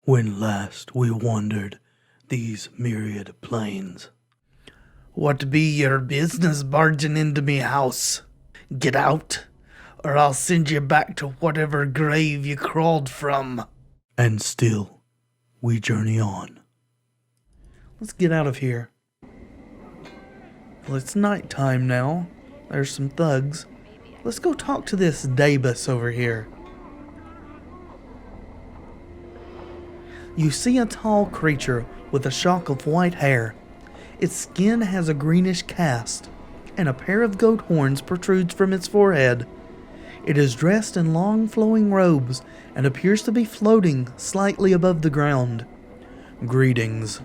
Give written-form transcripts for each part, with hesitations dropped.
when last we wandered these myriad plains. What be your business barging into me house? Get out, or I'll send you back to whatever grave you crawled from. And still, we journey on. Let's get out of here. Well, it's nighttime now. There's some thugs. Let's go talk to this Dabus over here. You see a tall creature with a shock of white hair. Its skin has a greenish cast, and a pair of goat horns protrudes from its forehead. It is dressed in long flowing robes and appears to be floating slightly above the ground. Greetings.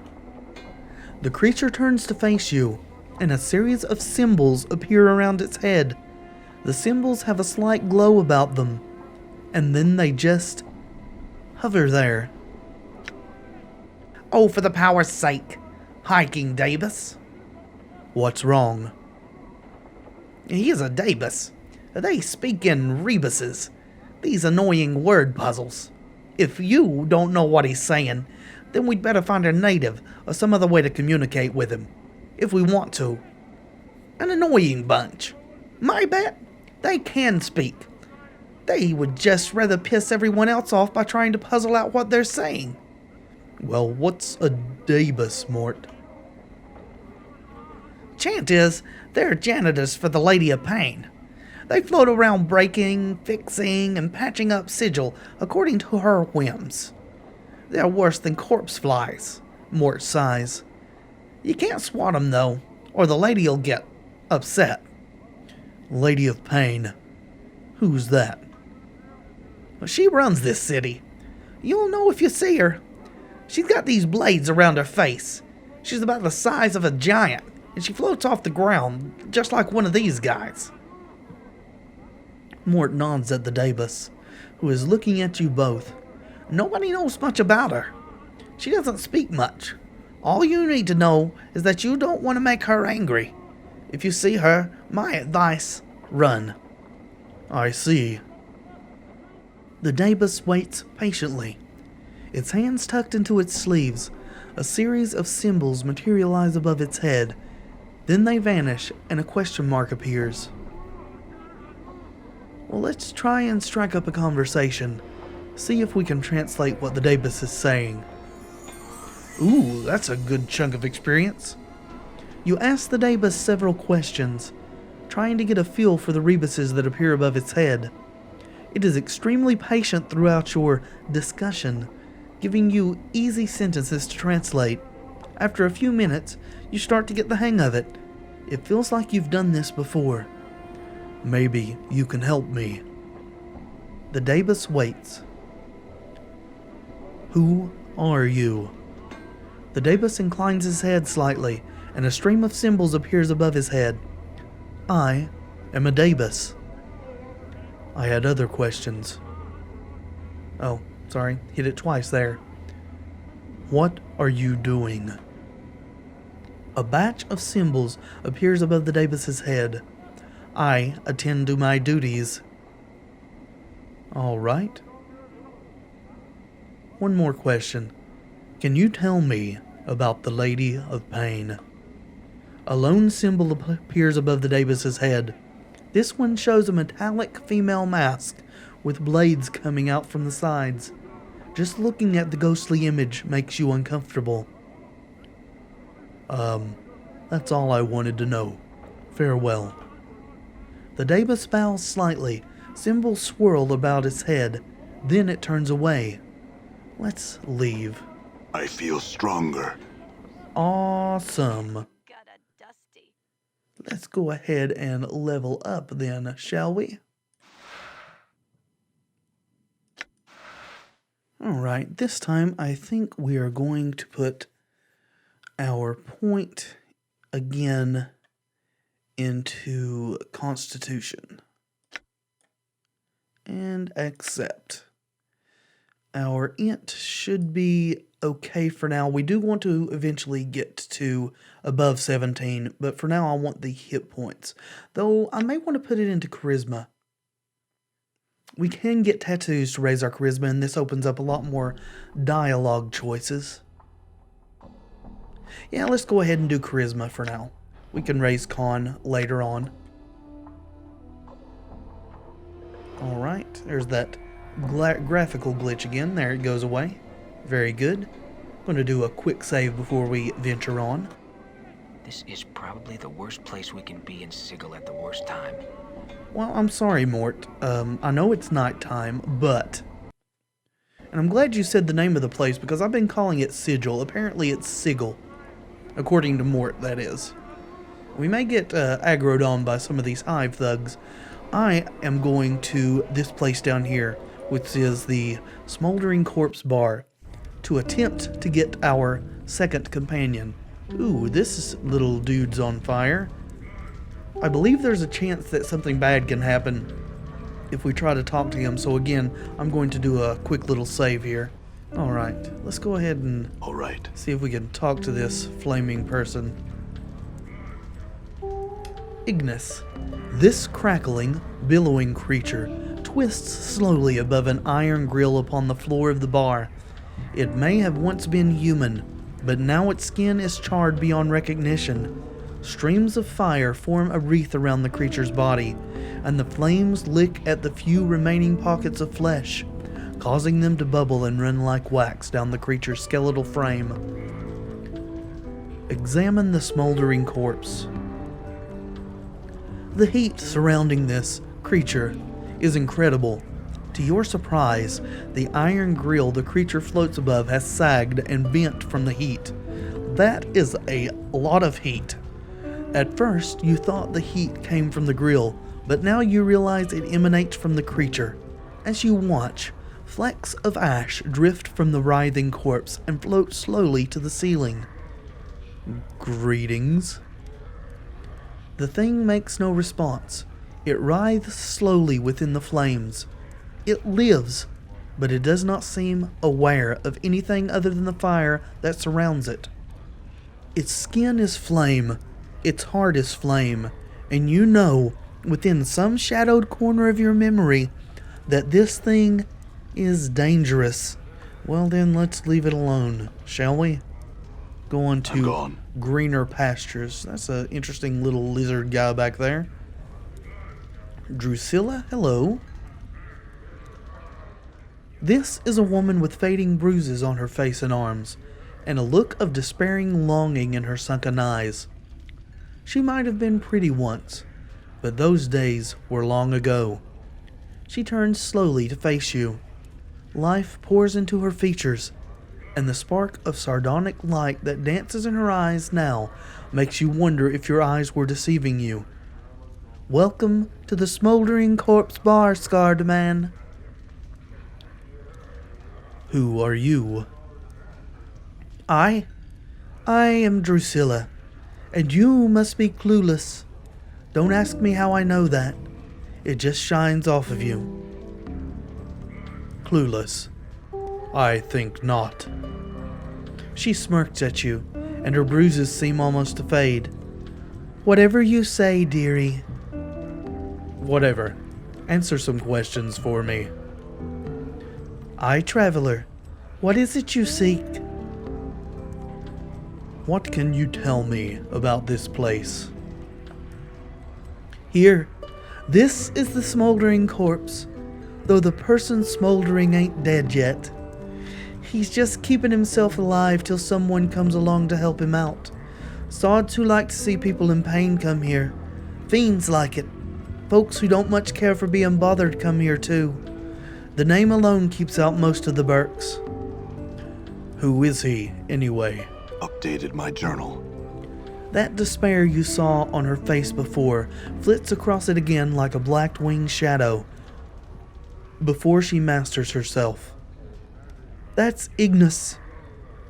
The creature turns to face you, and a series of symbols appear around its head. The symbols have a slight glow about them, and then they just hover there. Oh, for the power's sake. Hi, King Dabus. What's wrong? He is a Dabus. They speak in rebuses, these annoying word puzzles. If you don't know what he's saying, then we'd better find a native or some other way to communicate with him, if we want to. An annoying bunch. My bet, they can speak. They would just rather piss everyone else off by trying to puzzle out what they're saying. Well, what's a Dabus, Mort? Chant is, they're janitors for the Lady of Pain. They float around breaking, fixing, and patching up sigil according to her whims. They're worse than corpse flies, Mort sighs. You can't swat 'em though, or the lady'll get upset. Lady of Pain. Who's that? She runs this city. You'll know if you see her. She's got these blades around her face. She's about the size of a giant, and she floats off the ground just like one of these guys. Mort nods at the Dabus, who is looking at you both. Nobody knows much about her. She doesn't speak much. All you need to know is that you don't want to make her angry. If you see her, my advice, run. I see. The Dabus waits patiently. Its hands tucked into its sleeves, a series of symbols materialize above its head. Then they vanish and a question mark appears. Well, let's try and strike up a conversation. See if we can translate what the Dabus is saying. Ooh, that's a good chunk of experience. You ask the Dabus several questions, trying to get a feel for the rebuses that appear above its head. It is extremely patient throughout your discussion, giving you easy sentences to translate. After a few minutes, you start to get the hang of it. It feels like you've done this before. Maybe you can help me. The Dabus waits. Who are you? The Dabus inclines his head slightly, and a stream of symbols appears above his head. I am a Dabus. I had other questions. Oh, sorry, hit it twice there. What are you doing? A batch of symbols appears above the Dabus's head. I attend to my duties. All right. One more question. Can you tell me about the Lady of Pain? A lone symbol appears above the Dabus's head. This one shows a metallic female mask with blades coming out from the sides. Just looking at the ghostly image makes you uncomfortable. That's all I wanted to know. Farewell. The Dabus bows slightly. Symbols swirl about its head. Then it turns away. Let's leave. I feel stronger. Awesome. Let's go ahead and level up then, shall we? Alright, this time I think we are going to put our point again into Constitution. And accept. Our int should be okay for now. We do want to eventually get to above 17, but for now I want the hit points. Though I may want to put it into Charisma. We can get tattoos to raise our charisma, and this opens up a lot more dialogue choices. Yeah, let's go ahead and do charisma for now. We can raise con later on. Alright, there's that graphical glitch again. There it goes away. Very good. I'm going to do a quick save before we venture on. This is probably the worst place we can be in Sigil at the worst time. Well, I'm sorry, Mort. I know it's nighttime, but... And I'm glad you said the name of the place, because I've been calling it Sigil. Apparently it's Sigil. According to Mort, that is. We may get aggroed on by some of these hive thugs. I am going to this place down here, which is the Smoldering Corpse Bar, to attempt to get our second companion. Ooh, this little dude's on fire. I believe there's a chance that something bad can happen if we try to talk to him, so again, I'm going to do a quick little save here. Alright, let's go ahead and Alright. see if we can talk to this flaming person. Ignis. This crackling, billowing creature twists slowly above an iron grill upon the floor of the bar. It may have once been human, but now its skin is charred beyond recognition. Streams of fire form a wreath around the creature's body, and the flames lick at the few remaining pockets of flesh, causing them to bubble and run like wax down the creature's skeletal frame. Examine the smoldering corpse. The heat surrounding this creature is incredible. To your surprise, the iron grill the creature floats above has sagged and bent from the heat. That is a lot of heat. At first, you thought the heat came from the grill, but now you realize it emanates from the creature. As you watch, flecks of ash drift from the writhing corpse and float slowly to the ceiling. Greetings. The thing makes no response. It writhes slowly within the flames. It lives, but it does not seem aware of anything other than the fire that surrounds it. Its skin is flame, its heart is flame, and you know, within some shadowed corner of your memory, that this thing is dangerous. Well then, let's leave it alone, shall we? Go on to greener pastures. That's an interesting little lizard guy back there. Drusilla, hello. This is a woman with fading bruises on her face and arms, and a look of despairing longing in her sunken eyes. She might have been pretty once, but those days were long ago. She turns slowly to face you. Life pours into her features, and the spark of sardonic light that dances in her eyes now makes you wonder if your eyes were deceiving you. Welcome to the Smoldering Corpse Bar, Scarred Man. Who are you? I am Drusilla, and you must be clueless. Don't ask me how I know that. It just shines off of you. Clueless? I think not. She smirks at you, and her bruises seem almost to fade. Whatever you say, dearie. Whatever. Answer some questions for me. I, traveler. What is it you seek? What can you tell me about this place? Here, this is the smoldering corpse, though the person smoldering ain't dead yet. He's just keeping himself alive till someone comes along to help him out. Sods who like to see people in pain come here. Fiends like it. Folks who don't much care for being bothered come here too. The name alone keeps out most of the Burks. Who is he, anyway? Updated my journal. That despair you saw on her face before flits across it again like a black-winged shadow before she masters herself. That's Ignis,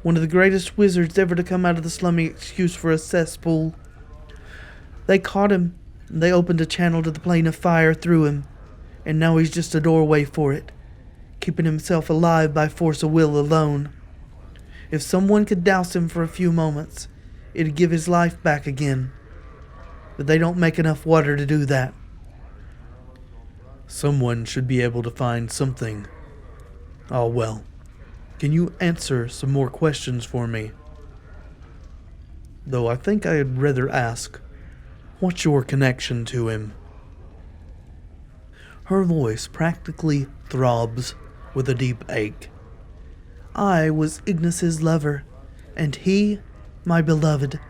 one of the greatest wizards ever to come out of the slummy excuse for a cesspool. They caught him, and they opened a channel to the plane of fire through him, and now he's just a doorway for it, keeping himself alive by force of will alone. If someone could douse him for a few moments, it'd give his life back again. But they don't make enough water to do that. Someone should be able to find something. Oh well. Can you answer some more questions for me? Though I think I'd rather ask, what's your connection to him? Her voice practically throbs with a deep ache. I was Ignis's lover, and he, my beloved.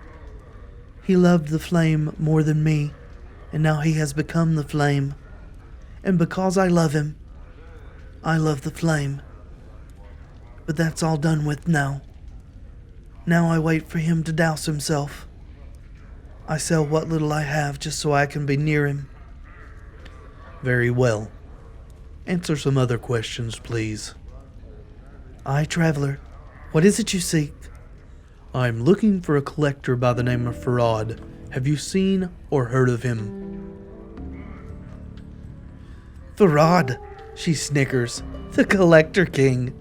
He loved the flame more than me, and now he has become the flame. And because I love him, I love the flame. But that's all done with now. Now I wait for him to douse himself. I sell what little I have just so I can be near him. Very well. Answer some other questions, please. Aye, traveler. What is it you seek? I'm looking for a collector by the name of Farad. Have you seen or heard of him? Farad, she snickers. The Collector King.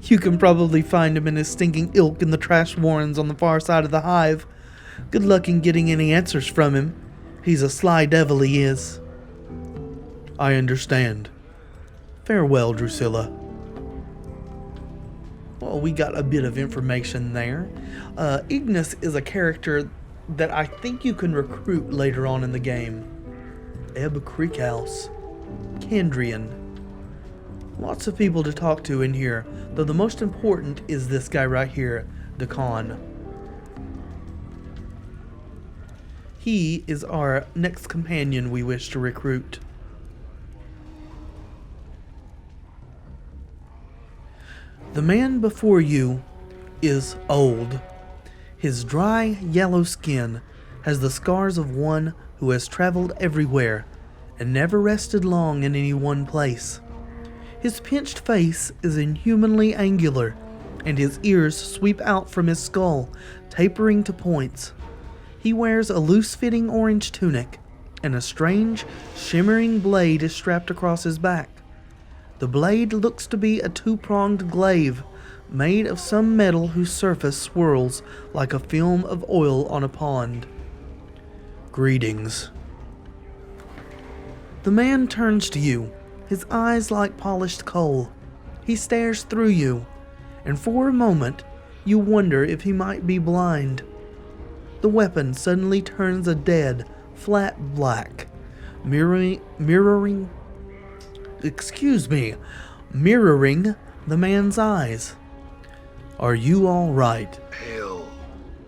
You can probably find him in his stinking ilk in the trash warrens on the far side of the hive. Good luck in getting any answers from him. He's a sly devil, he is. I understand. Farewell, Drusilla. Well, we got a bit of information there. Ignis is a character that I think you can recruit later on in the game. Ebb Creekhouse. Kandrian. Lots of people to talk to in here, though the most important is this guy right here, Dakan. He is our next companion we wish to recruit. The man before you is old. His dry, yellow skin has the scars of one who has traveled everywhere and never rested long in any one place. His pinched face is inhumanly angular, and his ears sweep out from his skull, tapering to points. He wears a loose-fitting orange tunic, and a strange, shimmering blade is strapped across his back. The blade looks to be a two-pronged glaive, made of some metal whose surface swirls like a film of oil on a pond. Greetings. The man turns to you, his eyes like polished coal. He stares through you, and for a moment you wonder if he might be blind. The weapon suddenly turns a dead, flat black, mirroring the man's eyes. Are you all right? Hail,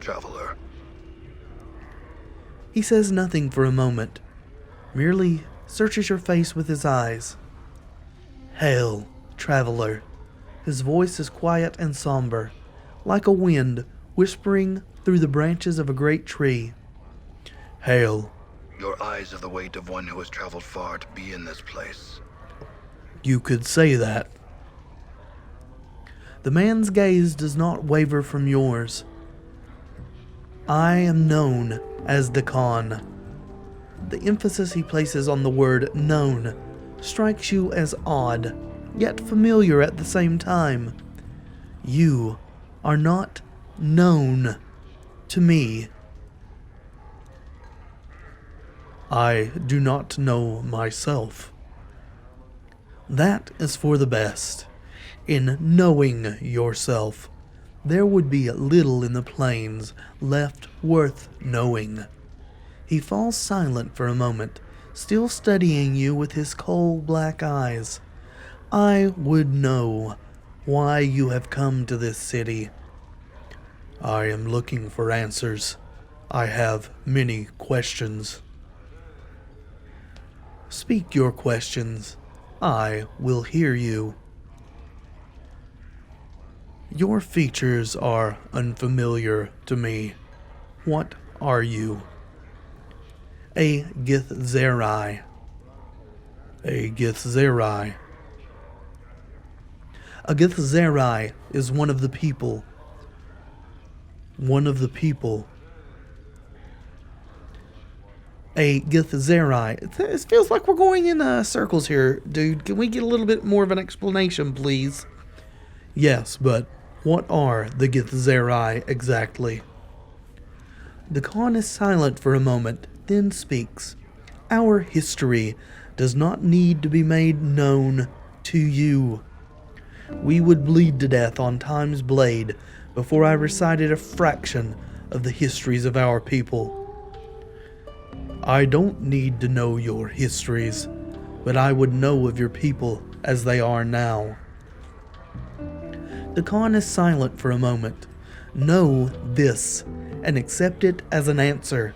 traveler. He says nothing for a moment, merely searches your face with his eyes. Hail, traveler. His voice is quiet and somber, like a wind whispering through the branches of a great tree. Hail. Your eyes have the weight of one who has traveled far to be in this place. You could say that. The man's gaze does not waver from yours. I am known as the Khan. The emphasis he places on the word known strikes you as odd, yet familiar at the same time. You are not known to me. I do not know myself. That is for the best. In knowing yourself, there would be little in the plains left worth knowing. He falls silent for a moment, still studying you with his coal black eyes. I would know why you have come to this city. I am looking for answers. I have many questions. Speak your questions. I will hear you. Your features are unfamiliar to me. What are you? A Githzerai. A Githzerai. A Githzerai is one of the people. One of the people. A Githzerai. It feels like we're going in circles here, dude. Can we get a little bit more of an explanation, please? Yes, but what are the Githzerai exactly? The Khan is silent for a moment, then speaks. Our history does not need to be made known to you. We would bleed to death on Time's blade before I recited a fraction of the histories of our people. I don't need to know your histories, but I would know of your people as they are now. The Khan is silent for a moment. Know this, and accept it as an answer.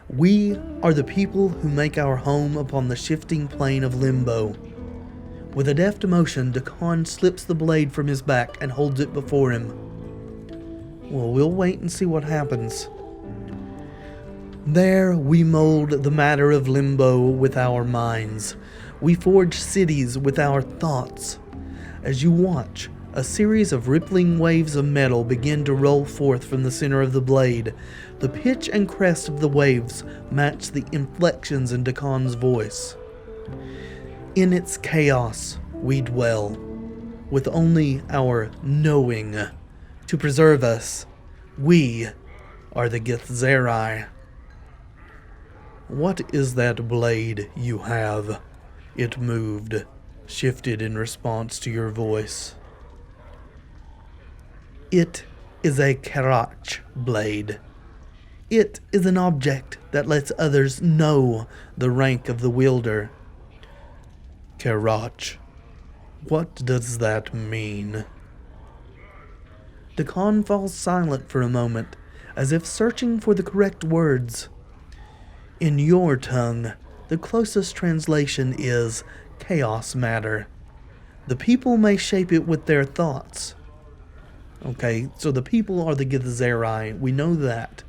We are the people who make our home upon the shifting plane of limbo. With a deft motion, the Khan slips the blade from his back and holds it before him. Well, we'll wait and see what happens. There we mold the matter of limbo with our minds. We forge cities with our thoughts. As you watch, a series of rippling waves of metal begin to roll forth from the center of the blade. The pitch and crest of the waves match the inflections in Dakon's voice. In its chaos, we dwell, with only our knowing to preserve us. We are the Githzerai. What is that blade you have? It moved, shifted in response to your voice. It is a Karach blade. It is an object that lets others know the rank of the wielder. Karach. What does that mean? The Khan falls silent for a moment, as if searching for the correct words. In your tongue, the closest translation is chaos matter. The people may shape it with their thoughts. Okay, so the people are the Githzerai, we know that.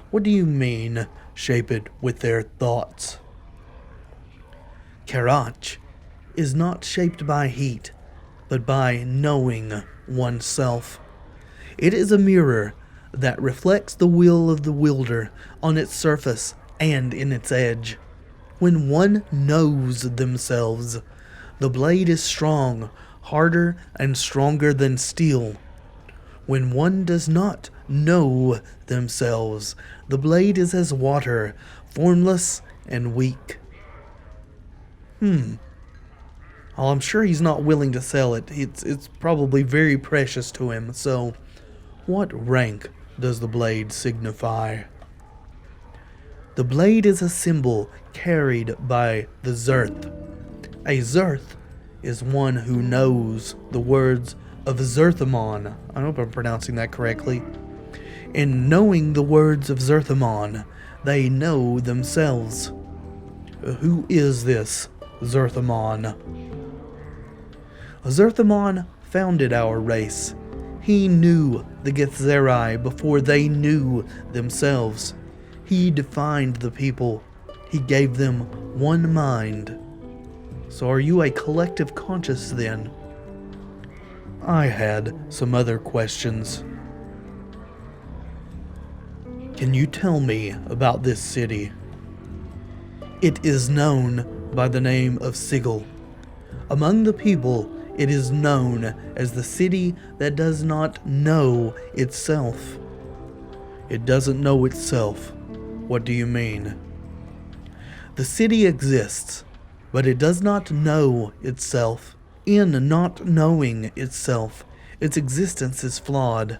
What do you mean, shape it with their thoughts? Karach is not shaped by heat, but by knowing oneself. It is a mirror that reflects the will of the wielder on its surface and in its edge. When one knows themselves, the blade is strong, harder and stronger than steel. When one does not know themselves, the blade is as water, formless and weak. Well, I'm sure he's not willing to sell it. It's probably very precious to him. So, what rank does the blade signify? The blade is a symbol carried by the Zerth. A Zerth is one who knows the words of Zerthamon. I hope I'm pronouncing that correctly. In knowing the words of Zerthamon, they know themselves. Who is this Zerthamon? Zerthamon founded our race. He knew the Githzerai before they knew themselves. He defined the people. He gave them one mind. So are you a collective conscious then? I had some other questions. Can you tell me about this city? It is known by the name of Sigil. Among the people, it is known as the city that does not know itself. It doesn't know itself. What do you mean? The city exists, but it does not know itself. In not knowing itself, its existence is flawed.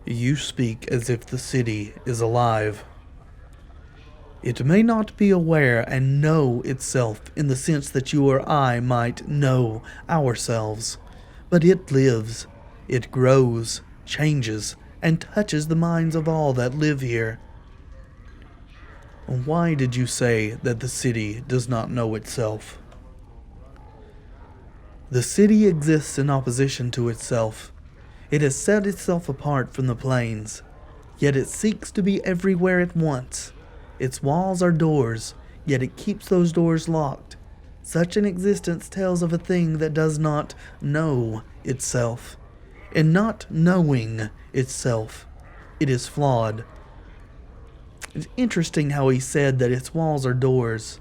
You speak as if the city is alive. It may not be aware and know itself in the sense that you or I might know ourselves, but it lives, it grows, changes, and touches the minds of all that live here. Why did you say that the city does not know itself? The city exists in opposition to itself. It has set itself apart from the plains, yet it seeks to be everywhere at once. Its walls are doors, yet it keeps those doors locked. Such an existence tells of a thing that does not know itself. In not knowing itself, it is flawed. It's interesting how he said that its walls are doors,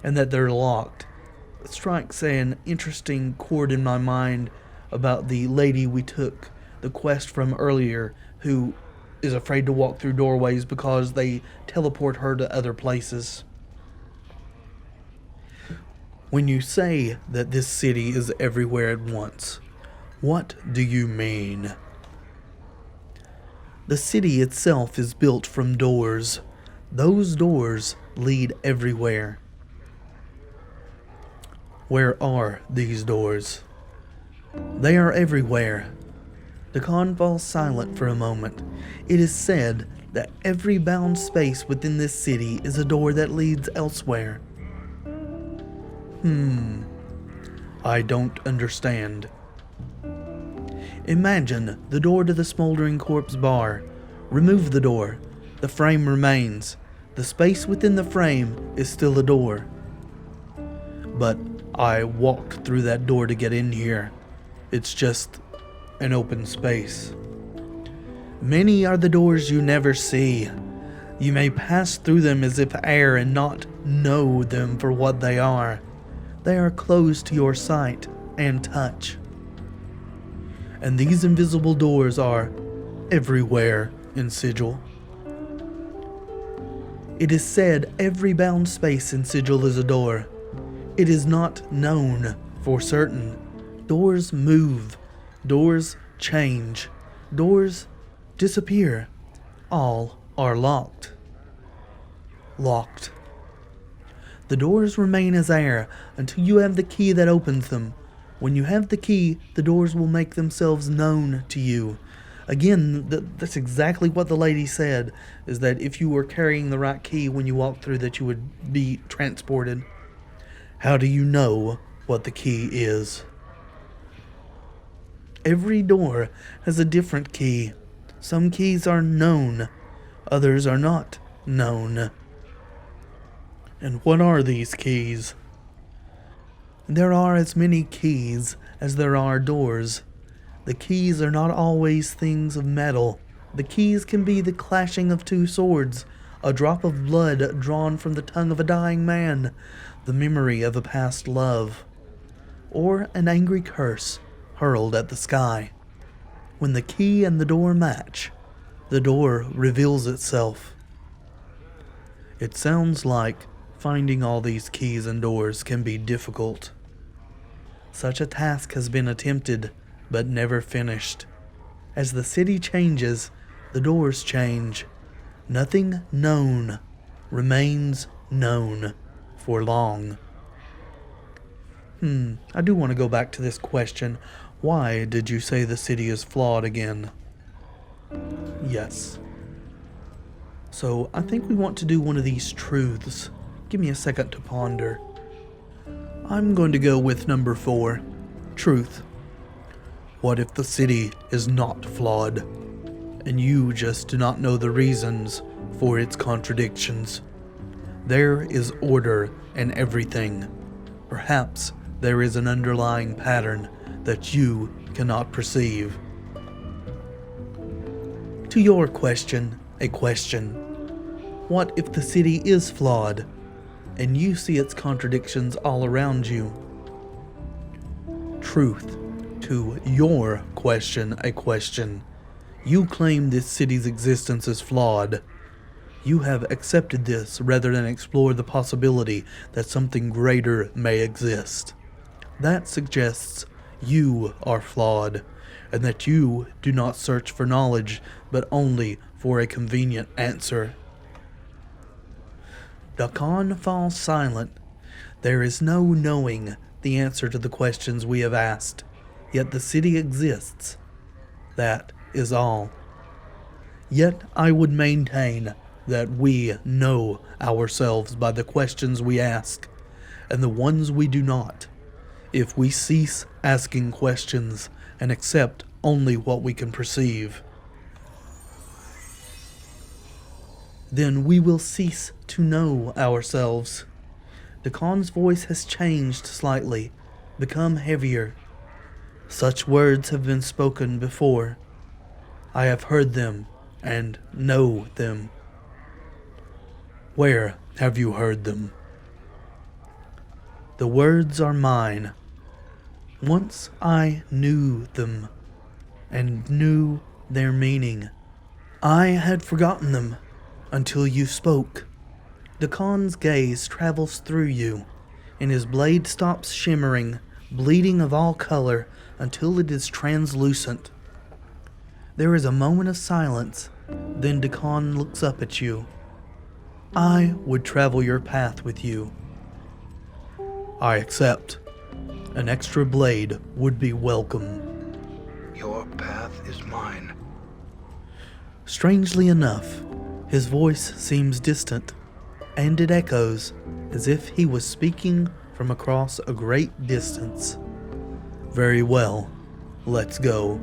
and that they're locked. It strikes an interesting chord in my mind about the lady we took the quest from earlier, who is afraid to walk through doorways because they teleport her to other places. When you say that this city is everywhere at once, what do you mean? The city itself is built from doors. Those doors lead everywhere. Where are these doors? They are everywhere. The Khan falls silent for a moment. It is said that every bound space within this city is a door that leads elsewhere. I don't understand. Imagine the door to the Smoldering Corpse bar. Remove the door. The frame remains. The space within the frame is still a door. But I walked through that door to get in here. It's just an open space. Many are the doors you never see. You may pass through them as if air and not know them for what they are. They are closed to your sight and touch. And these invisible doors are everywhere in Sigil. It is said every bound space in Sigil is a door. It is not known for certain. Doors move. Doors change. Doors disappear. All are locked. Locked. The doors remain as air until you have the key that opens them. When you have the key, the doors will make themselves known to you. Again, that's exactly what the lady said, is that if you were carrying the right key when you walked through, that you would be transported. How do you know what the key is? Every door has a different key. Some keys are known, others are not known. And what are these keys? There are as many keys as there are doors. The keys are not always things of metal. The keys can be the clashing of two swords, a drop of blood drawn from the tongue of a dying man, the memory of a past love, or an angry curse hurled at the sky. When the key and the door match, the door reveals itself. It sounds like finding all these keys and doors can be difficult. Such a task has been attempted, but never finished. As the city changes, the doors change. Nothing known remains known for long. I do want to go back to this question. Why did you say the city is flawed again? Yes. So I think we want to do one of these truths. Give me a second to ponder. I'm going to go with number 4. Truth. What if the city is not flawed, and you just do not know the reasons for its contradictions? There is order in everything. Perhaps there is an underlying pattern that you cannot perceive. To your question, a question. What if the city is flawed, and you see its contradictions all around you? Truth. To your question, a question. You claim this city's existence is flawed. You have accepted this rather than explore the possibility that something greater may exist. That suggests you are flawed, and that you do not search for knowledge, but only for a convenient answer. The Khan falls silent. There is no knowing the answer to the questions we have asked, yet the city exists. That is all. Yet I would maintain that we know ourselves by the questions we ask, and the ones we do not. If we cease asking questions and accept only what we can perceive, then we will cease to know ourselves. The Khan's voice has changed slightly, become heavier. Such words have been spoken before. I have heard them and know them. Where have you heard them? The words are mine. Once I knew them and knew their meaning. I had forgotten them until you spoke. The Khan's gaze travels through you. and his blade stops shimmering, bleeding of all color until it is translucent. There is a moment of silence, then Dakan looks up at you. I would travel your path with you. I accept. An extra blade would be welcome. Your path is mine. Strangely enough, his voice seems distant, and it echoes as if he was speaking from across a great distance. Very well, let's go.